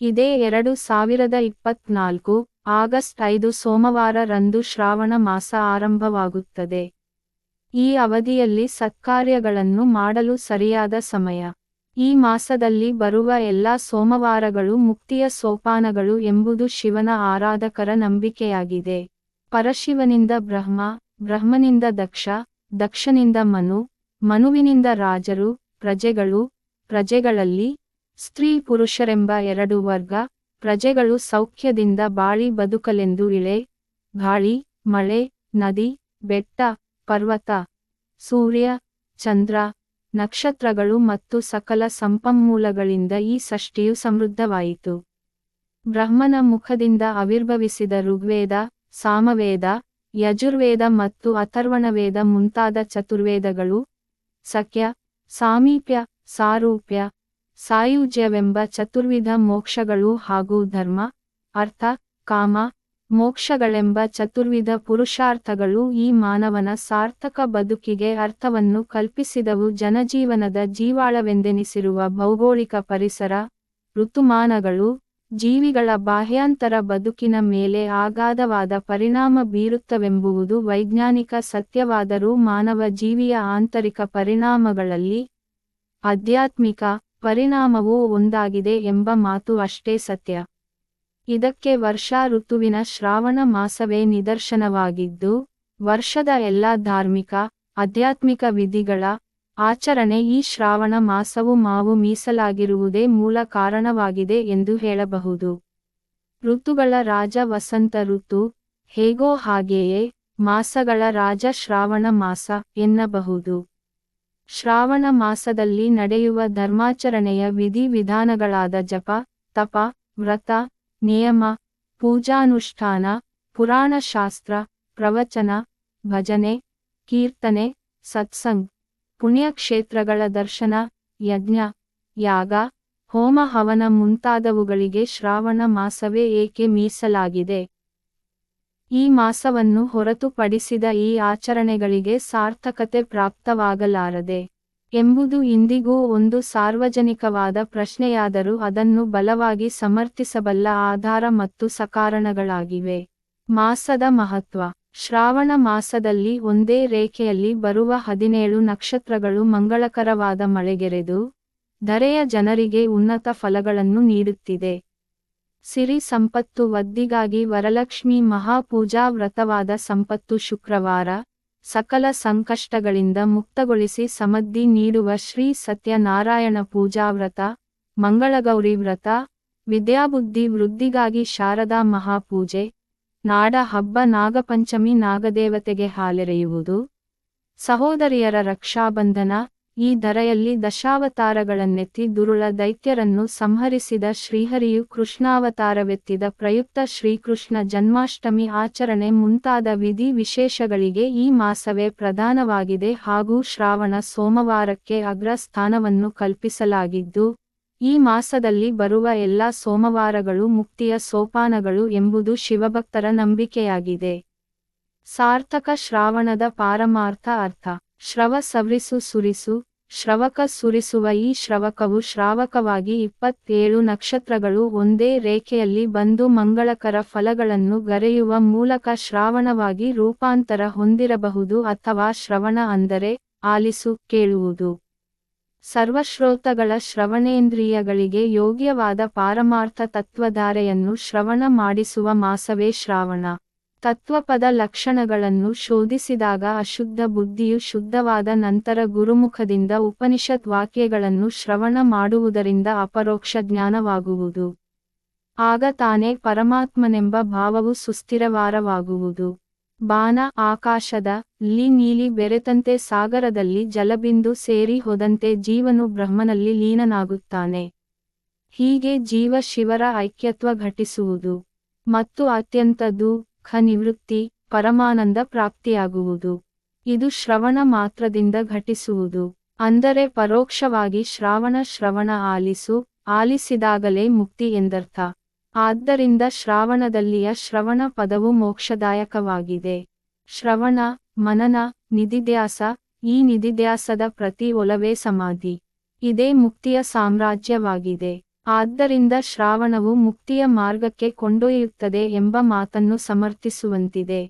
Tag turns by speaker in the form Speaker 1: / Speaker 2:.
Speaker 1: ಇದೇ 2024 ಆಗಸ್ಟ್ 5 ಸೋಮವಾರ ರಂದು ಶ್ರಾವಣ ಮಾಸ ಆರಂಭವಾಗುತ್ತದೆ. ಈ ಅವಧಿಯಲ್ಲಿ ಸತ್ಕಾರ್ಯಗಳನ್ನು ಮಾಡಲು ಸರಿಯಾದ ಸಮಯ. ಈ ಮಾಸದಲ್ಲಿ ಬರುವ ಎಲ್ಲಾ ಸೋಮವಾರಗಳು ಮುಕ್ತಿಯ ಸೋಪಾನಗಳು ಎಂಬುದು ಶಿವನ ಆರಾಧಕರ ನಂಬಿಕೆಯಾಗಿದೆ. ಪರಶಿವನಿಂದ ಬ್ರಹ್ಮ, ಬ್ರಹ್ಮನಿಂದ ದಕ್ಷ, ದಕ್ಷನಿಂದ ಮನು, ಮನುವಿನಿಂದ ರಾಜರು, ಪ್ರಜೆಗಳು, ಪ್ರಜೆಗಳಲ್ಲಿ ಸ್ತ್ರೀ ಪುರುಷರೆಂಬ ಎರಡು ವರ್ಗ, ಪ್ರಜೆಗಳು ಸೌಖ್ಯದಿಂದ ಬಾಳಿ ಬದುಕಲೆಂದು ಇಳೆ, ಗಾಳಿ, ಮಳೆ, ನದಿ, ಬೆಟ್ಟ, ಪರ್ವತ, ಸೂರ್ಯ, ಚಂದ್ರ, ನಕ್ಷತ್ರಗಳು ಮತ್ತು ಸಕಲ ಸಂಪನ್ಮೂಲಗಳಿಂದ ಈ ಸೃಷ್ಟಿಯು ಸಮೃದ್ಧವಾಯಿತು. ಬ್ರಹ್ಮನ ಮುಖದಿಂದ ಆವಿರ್ಭವಿಸಿದ ಋಗ್ವೇದ, ಸಾಮವೇದ, ಯಜುರ್ವೇದ ಮತ್ತು ಅಥರ್ವಣವೇದ ಮುಂತಾದ ಚತುರ್ವೇದಗಳು, ಸಖ್ಯ, ಸಾಮೀಪ್ಯ, ಸಾರೂಪ್ಯ, ಸಾಯುಜ್ಯವೆಂಬ ಚತುರ್ವಿಧ ಮೋಕ್ಷಗಳು ಹಾಗೂ ಧರ್ಮ, ಅರ್ಥ, ಕಾಮ, ಮೋಕ್ಷಗಳೆಂಬ ಚತುರ್ವಿಧ ಪುರುಷಾರ್ಥಗಳು ಈ ಮಾನವನ ಸಾರ್ಥಕ ಬದುಕಿಗೆ ಅರ್ಥವನ್ನು ಕಲ್ಪಿಸಿದವು. ಜನಜೀವನದ ಜೀವಾಳವೆಂದೆನಿಸಿರುವ ಭೌಗೋಳಿಕ ಪರಿಸರ, ಋತುಮಾನಗಳು, ಜೀವಿಗಳ ಬಾಹ್ಯಾಂತರ ಬದುಕಿನ ಮೇಲೆ ಅಗಾಧವಾದ ಪರಿಣಾಮ ಬೀರುತ್ತವೆಂಬುದು ವೈಜ್ಞಾನಿಕ ಸತ್ಯವಾದರೂ ಮಾನವ ಜೀವಿಯ ಆಂತರಿಕ ಪರಿಣಾಮಗಳಲ್ಲಿ ಆಧ್ಯಾತ್ಮಿಕ ಪರಿಣಾಮವೂ ಒಂದಾಗಿದೆ ಎಂಬ ಮಾತು ಅಷ್ಟೇ ಸತ್ಯ. ಇದಕ್ಕೆ ವರ್ಷಾ ಋತುವಿನ ಶ್ರಾವಣ ಮಾಸವೇ ನಿದರ್ಶನವಾಗಿದ್ದು, ವರ್ಷದ ಎಲ್ಲ ಧಾರ್ಮಿಕ, ಆಧ್ಯಾತ್ಮಿಕ ವಿಧಿಗಳ ಆಚರಣೆ ಈ ಶ್ರಾವಣ ಮಾಸವು ಮಾವು ಮೀಸಲಾಗಿರುವುದೇ ಮೂಲ ಕಾರಣವಾಗಿದೆ ಎಂದು ಹೇಳಬಹುದು. ಋತುಗಳ ರಾಜ ವಸಂತ ಋತು, ಹೇಗೋ ಹಾಗೆಯೇ ಮಾಸಗಳ ರಾಜ ಶ್ರಾವಣ ಮಾಸ ಎನ್ನಬಹುದು. ಶ್ರಾವಣ ಮಾಸದಲ್ಲಿ ನಡೆಯುವ ಧರ್ಮಾಚರಣೆಯ ವಿಧಿ ವಿಧಾನಗಳಾದ ಜಪ, ತಪ, ವ್ರತ, ನಿಯಮ, ಪೂಜಾನುಷ್ಠಾನ, ಪುರಾಣಶಾಸ್ತ್ರ, ಪ್ರವಚನ, ಭಜನೆ, ಕೀರ್ತನೆ, ಸತ್ಸಂಗ್, ಪುಣ್ಯಕ್ಷೇತ್ರಗಳ ದರ್ಶನ, ಯಜ್ಞ, ಯಾಗ, ಹೋಮ ಹವನ ಮುಂತಾದವುಗಳಿಗೆ ಶ್ರಾವಣ ಮಾಸವೇ ಏಕೆ ಮೀಸಲಾಗಿದೆ? ಈ ಮಾಸವನ್ನು ಹೊರತುಪಡಿಸಿದ ಈ ಆಚರಣೆಗಳಿಗೆ ಸಾರ್ಥಕತೆ ಪ್ರಾಪ್ತವಾಗಲಾರದೆ ಎಂಬುದು ಇಂದಿಗೂ ಒಂದು ಸಾರ್ವಜನಿಕವಾದ ಪ್ರಶ್ನೆಯಾದರೂ ಅದನ್ನು ಬಲವಾಗಿ ಸಮರ್ಥಿಸಬಲ್ಲ ಆಧಾರ ಮತ್ತು ಸಕಾರಣಗಳಾಗಿವೆ. ಮಾಸದ ಮಹತ್ವ. ಶ್ರಾವಣ ಮಾಸದಲ್ಲಿ ಒಂದೇ ರೇಖೆಯಲ್ಲಿ ಬರುವ 17 ನಕ್ಷತ್ರಗಳು ಮಂಗಳಕರವಾದ ಮಳೆಗೆರೆದು ಧರೆಯ ಜನರಿಗೆ ಉನ್ನತ ಫಲಗಳನ್ನು ನೀಡುತ್ತಿದೆ. ಸಿರಿ ಸಂಪತ್ತು ವದ್ದಿಗಾಗಿ ವರಲಕ್ಷ್ಮಿ ಮಹಾಪೂಜಾ ವ್ರತವಾದ ಸಂಪತ್ತು ಶುಕ್ರವಾರ, ಸಕಲ ಸಂಕಷ್ಟಗಳಿಂದ ಮುಕ್ತಗೊಳಿಸಿ ಸಮೃದ್ಧಿ ನೀಡುವ ಶ್ರೀ ಸತ್ಯನಾರಾಯಣ ಪೂಜಾ ವ್ರತ, ಮಂಗಳಗೌರಿ ವ್ರತ, ವಿದ್ಯಾಬುದ್ಧಿ ವೃದ್ಧಿಗಾಗಿ ಶಾರದಾ ಮಹಾಪೂಜೆ, ನಾಡ ಹಬ್ಬ ನಾಗಪಂಚಮಿ ನಾಗದೇವತೆಗೆ ಹಾಲೆರೆಯುವುದು, ಸಹೋದರಿಯರ ರಕ್ಷಾಬಂಧನ. ಈ ಧರೆಯಲ್ಲಿ ದಶಾವತಾರಗಳನ್ನೆತ್ತಿ ದುರುಳ ದೈತ್ಯರನ್ನು ಸಂಹರಿಸಿದ ಶ್ರೀಹರಿಯು ಕೃಷ್ಣಾವತಾರವೆತ್ತಿದ ಪ್ರಯುಕ್ತ ಶ್ರೀಕೃಷ್ಣ ಜನ್ಮಾಷ್ಟಮಿ ಆಚರಣೆ ಮುಂತಾದ ವಿಧಿ ವಿಶೇಷಗಳಿಗೆ ಈ ಮಾಸವೇ ಪ್ರಧಾನವಾಗಿದೆ ಹಾಗೂ ಶ್ರಾವಣ ಸೋಮವಾರಕ್ಕೆ ಅಗ್ರ ಸ್ಥಾನವನ್ನು ಕಲ್ಪಿಸಲಾಗಿದ್ದು, ಈ ಮಾಸದಲ್ಲಿ ಬರುವ ಎಲ್ಲ ಸೋಮವಾರಗಳು ಮುಕ್ತಿಯ ಸೋಪಾನಗಳು ಎಂಬುದು ಶಿವಭಕ್ತರ ನಂಬಿಕೆಯಾಗಿದೆ. ಸಾರ್ಥಕ ಶ್ರಾವಣದ ಪಾರಮಾರ್ಥ ಅರ್ಥ. ಶ್ರವ ಸವರಿಸು ಸುರಿಸು, ಶ್ರವಕ ಸುರಿಸುವ. ಈ ಶ್ರವಕವು ಶ್ರಾವಕವಾಗಿ 27 ನಕ್ಷತ್ರಗಳು ಒಂದೇ ರೇಖೆಯಲ್ಲಿ ಬಂದು ಮಂಗಳಕರ ಫಲಗಳನ್ನು ಗರೆಯುವ ಮೂಲಕ ಶ್ರಾವಣವಾಗಿ ರೂಪಾಂತರ ಹೊಂದಿರಬಹುದು ಅಥವಾ ಶ್ರವಣ ಅಂದರೆ ಆಲಿಸು, ಕೇಳುವುದು. ಸರ್ವಶ್ರೋತಗಳ ಶ್ರವಣೇಂದ್ರಿಯಗಳಿಗೆ ಯೋಗ್ಯವಾದ ಪಾರಮಾರ್ಥ ತತ್ವಧಾರೆಯನ್ನು ಶ್ರವಣ ಮಾಡಿಸುವ ಮಾಸವೇ ಶ್ರಾವಣ. ತತ್ವಪದ ಲಕ್ಷಣಗಳನ್ನು ಶೋಧಿಸಿದಾಗ ಅಶುದ್ಧ ಬುದ್ಧಿಯು ಶುದ್ಧವಾದ ನಂತರ ಗುರುಮುಖದಿಂದ ಉಪನಿಷತ್ ವಾಕ್ಯಗಳನ್ನು ಶ್ರವಣ ಮಾಡುವುದರಿಂದ ಅಪರೋಕ್ಷ ಜ್ಞಾನವಾಗುವುದು. ಆಗ ತಾನೇ ಪರಮಾತ್ಮನೆಂಬ ಭಾವವು ಸುಸ್ಥಿರವಾರವಾಗುವುದು. ಬಾನ ಆಕಾಶದ ನೀಲಿ ಬೆರೆತಂತೆ ಸಾಗರದಲ್ಲಿ ಜಲಬಿಂದು ಸೇರಿ ಹೋದಂತೆ ಜೀವನು ಬ್ರಹ್ಮನಲ್ಲಿ ಲೀನನಾಗುತ್ತಾನೆ. ಹೀಗೆ ಜೀವ ಶಿವರ ಐಕ್ಯತ್ವ ಘಟಿಸುವುದು ಮತ್ತು ಅತ್ಯಂತ ದುಃಖ ನಿವೃತ್ತಿ, ಪರಮಾನಂದ ಪ್ರಾಪ್ತಿಯಾಗುವುದು. ಇದು ಶ್ರವಣ ಮಾತ್ರದಿಂದ ಘಟಿಸುವುದು. ಅಂದರೆ ಪರೋಕ್ಷವಾಗಿ ಶ್ರವಣ ಆಲಿಸು, ಆಲಿಸಿದಾಗಲೇ ಮುಕ್ತಿ ಎಂದರ್ಥ. ಆದ್ದರಿಂದ ಶ್ರಾವಣದಲ್ಲಿಯ ಶ್ರವಣ ಪದವು ಮೋಕ್ಷದಾಯಕವಾಗಿದೆ. ಶ್ರವಣ, ಮನನ, ನಿಧಿಧ್ಯಾಸ. ಈ ನಿಧಿಧ್ಯಾಸದ ಪ್ರತಿ ಒಲವೇ ಸಮಾಧಿ. ಇದೇ ಮುಕ್ತಿಯ ಸಾಮ್ರಾಜ್ಯವಾಗಿದೆ. ಆದ್ದರಿಂದ ಶ್ರಾವಣವು ಮುಕ್ತಿಯ ಮಾರ್ಗಕ್ಕೆ ಕೊಂಡೊಯ್ಯುತ್ತದೆ ಎಂಬ ಮಾತನ್ನು ಸಮರ್ಥಿಸುವಂತಿದೆ.